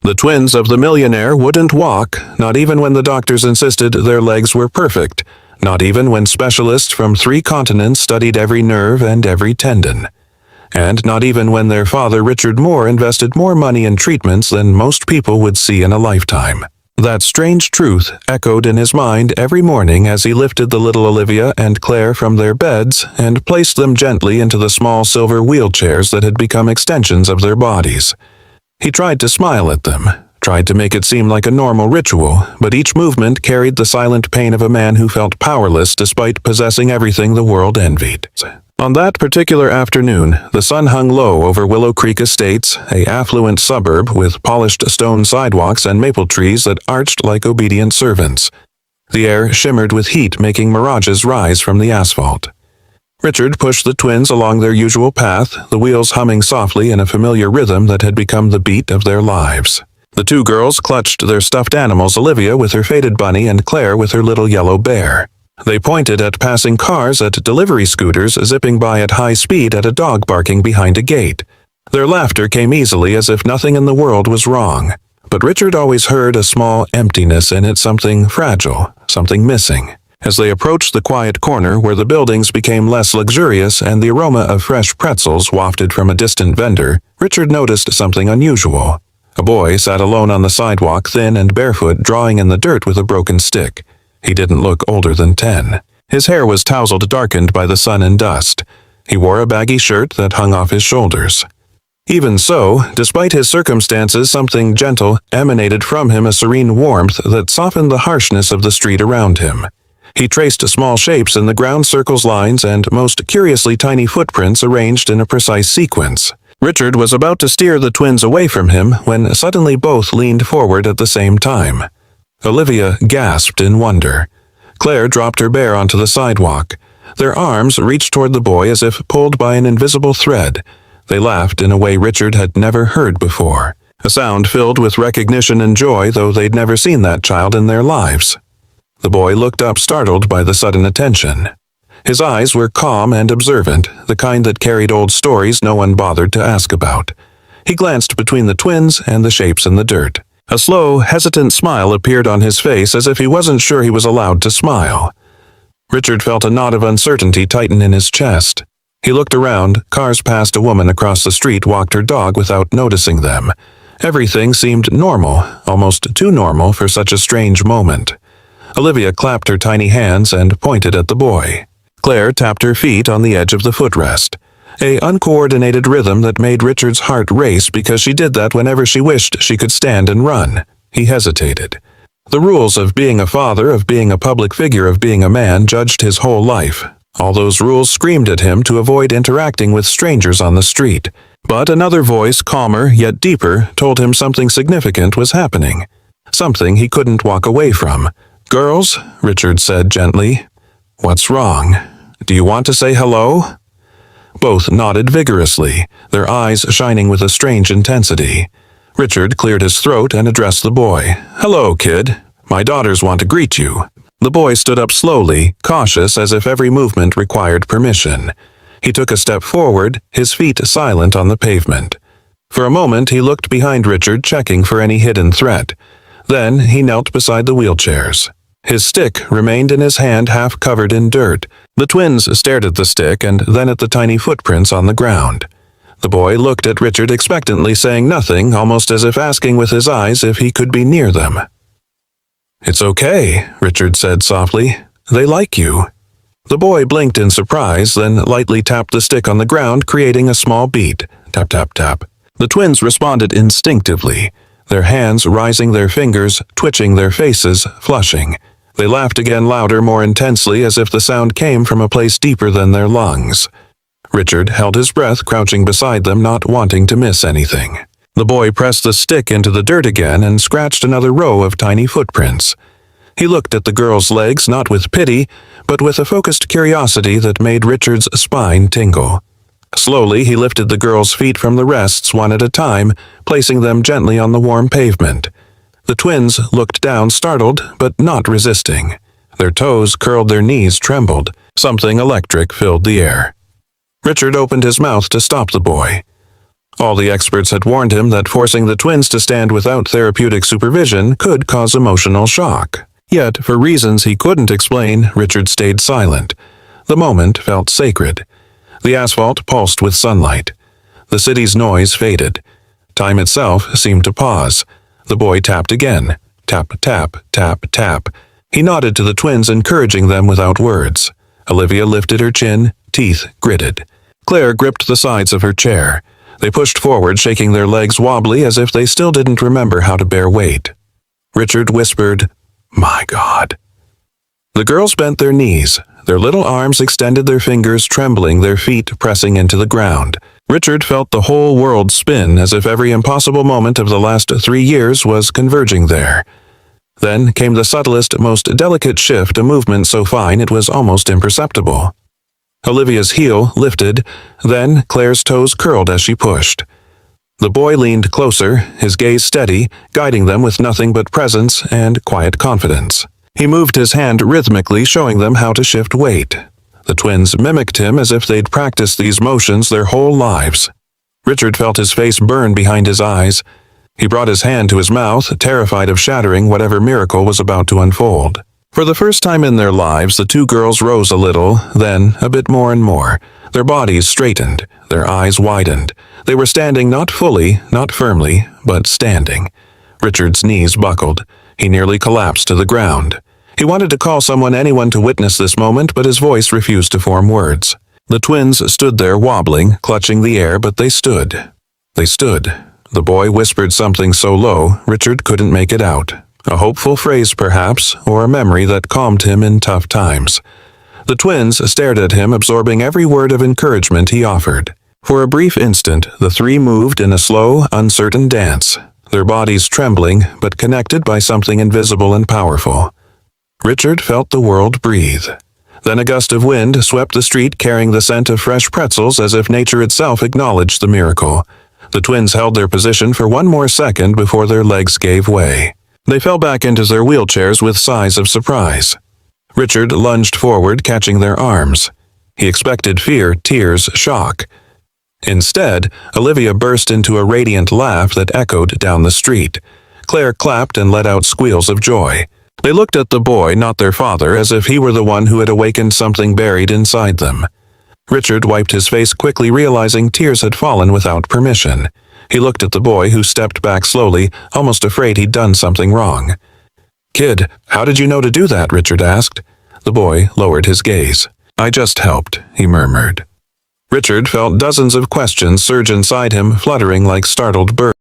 The twins of the millionaire wouldn't walk, not even when the doctors insisted their legs were perfect, not even when specialists from 3 continents studied every nerve and every tendon. And not even when their father Richard Moore invested more money in treatments than most people would see in a lifetime. That strange truth echoed in his mind every morning as he lifted the little Olivia and Claire from their beds and placed them gently into the small silver wheelchairs that had become extensions of their bodies. He tried to smile at them, tried to make it seem like a normal ritual, but each movement carried the silent pain of a man who felt powerless despite possessing everything the world envied. On that particular afternoon, the sun hung low over Willow Creek Estates, an affluent suburb with polished stone sidewalks and maple trees that arched like obedient servants. The air shimmered with heat, making mirages rise from the asphalt. Richard pushed the twins along their usual path, the wheels humming softly in a familiar rhythm that had become the beat of their lives. The 2 girls clutched their stuffed animals, Olivia with her faded bunny and Claire with her little yellow bear. They pointed at passing cars, at delivery scooters zipping by at high speed, at a dog barking behind a gate. Their laughter came easily as if nothing in the world was wrong. But Richard always heard a small emptiness in it, something fragile, something missing. As they approached the quiet corner where the buildings became less luxurious and the aroma of fresh pretzels wafted from a distant vendor, Richard noticed something unusual. A boy sat alone on the sidewalk, thin and barefoot, drawing in the dirt with a broken stick. He didn't look older than 10. His hair was tousled, darkened by the sun and dust. He wore a baggy shirt that hung off his shoulders. Even so, despite his circumstances, something gentle emanated from him, a serene warmth that softened the harshness of the street around him. He traced small shapes in the ground, circles, lines, and most curiously tiny footprints arranged in a precise sequence. Richard was about to steer the twins away from him when suddenly both leaned forward at the same time. Olivia gasped in wonder. Claire dropped her bear onto the sidewalk. Their arms reached toward the boy as if pulled by an invisible thread. They laughed in a way Richard had never heard before, a sound filled with recognition and joy, though they'd never seen that child in their lives. The boy looked up, startled by the sudden attention. His eyes were calm and observant, the kind that carried old stories no one bothered to ask about. He glanced between the twins and the shapes in the dirt. A slow, hesitant smile appeared on his face, as if he wasn't sure he was allowed to smile. Richard felt a knot of uncertainty tighten in his chest. He looked around. Cars passed. A woman across the street walked her dog without noticing them. Everything seemed normal, almost too normal for such a strange moment. Olivia clapped her tiny hands and pointed at the boy. Claire tapped her feet on the edge of the footrest, an uncoordinated rhythm that made Richard's heart race because she did that whenever she wished she could stand and run. He hesitated. The rules of being a father, of being a public figure, of being a man judged his whole life. All those rules screamed at him to avoid interacting with strangers on the street. But another voice, calmer yet deeper, told him something significant was happening. Something he couldn't walk away from. "Girls," Richard said gently. "What's wrong? Do you want to say hello?" Both nodded vigorously, their eyes shining with a strange intensity. Richard cleared his throat and addressed the boy. "Hello, kid. My daughters want to greet you." The boy stood up slowly, cautious as if every movement required permission. He took a step forward, his feet silent on the pavement. For a moment he looked behind Richard, checking for any hidden threat. Then he knelt beside the wheelchairs. His stick remained in his hand, half covered in dirt. The twins stared at the stick and then at the tiny footprints on the ground. The boy looked at Richard expectantly, saying nothing, almost as if asking with his eyes if he could be near them. "It's okay," Richard said softly. "They like you." The boy blinked in surprise, then lightly tapped the stick on the ground, creating a small beat. Tap, tap, tap. The twins responded instinctively, their hands rising, their fingers twitching, their faces flushing. They laughed again, louder, more intensely, as if the sound came from a place deeper than their lungs. Richard held his breath, crouching beside them, not wanting to miss anything. The boy pressed the stick into the dirt again and scratched another row of tiny footprints. He looked at the girl's legs, not with pity, but with a focused curiosity that made Richard's spine tingle. Slowly, he lifted the girl's feet from the rests one at a time, placing them gently on the warm pavement. The twins looked down, startled, but not resisting. Their toes curled, their knees trembled. Something electric filled the air. Richard opened his mouth to stop the boy. All the experts had warned him that forcing the twins to stand without therapeutic supervision could cause emotional shock. Yet, for reasons he couldn't explain, Richard stayed silent. The moment felt sacred. The asphalt pulsed with sunlight. The city's noise faded. Time itself seemed to pause. The boy tapped again. Tap, tap, tap, tap. He nodded to the twins, encouraging them without words. Olivia lifted her chin, teeth gritted. Claire gripped the sides of her chair. They pushed forward, shaking their legs wobbly as if they still didn't remember how to bear weight. Richard whispered, "My God." The girls bent their knees. Their little arms extended, their fingers trembling, their feet pressing into the ground. Richard felt the whole world spin, as if every impossible moment of the last 3 years was converging there. Then came the subtlest, most delicate shift, a movement so fine it was almost imperceptible. Olivia's heel lifted, then Claire's toes curled as she pushed. The boy leaned closer, his gaze steady, guiding them with nothing but presence and quiet confidence. He moved his hand rhythmically, showing them how to shift weight. The twins mimicked him as if they'd practiced these motions their whole lives. Richard felt his face burn behind his eyes. He brought his hand to his mouth, terrified of shattering whatever miracle was about to unfold. For the first time in their lives, the two girls rose a little, then a bit more and more. Their bodies straightened, their eyes widened. They were standing not fully, not firmly, but standing. Richard's knees buckled. He nearly collapsed to the ground. He wanted to call someone, anyone, to witness this moment, but his voice refused to form words. The twins stood there wobbling, clutching the air, but they stood. They stood. The boy whispered something so low, Richard couldn't make it out. A hopeful phrase, perhaps, or a memory that calmed him in tough times. The twins stared at him, absorbing every word of encouragement he offered. For a brief instant, the three moved in a slow, uncertain dance, their bodies trembling, but connected by something invisible and powerful. Richard felt the world breathe. Then a gust of wind swept the street, carrying the scent of fresh pretzels, as if nature itself acknowledged the miracle. The twins held their position for one more second before their legs gave way. They fell back into their wheelchairs with sighs of surprise. Richard lunged forward, catching their arms. He expected fear, tears, shock. Instead, Olivia burst into a radiant laugh that echoed down the street. Claire clapped and let out squeals of joy. They looked at the boy, not their father, as if he were the one who had awakened something buried inside them. Richard wiped his face quickly, realizing tears had fallen without permission. He looked at the boy, who stepped back slowly, almost afraid he'd done something wrong. "Kid, how did you know to do that?" Richard asked. The boy lowered his gaze. "I just helped," he murmured. Richard felt dozens of questions surge inside him, fluttering like startled birds.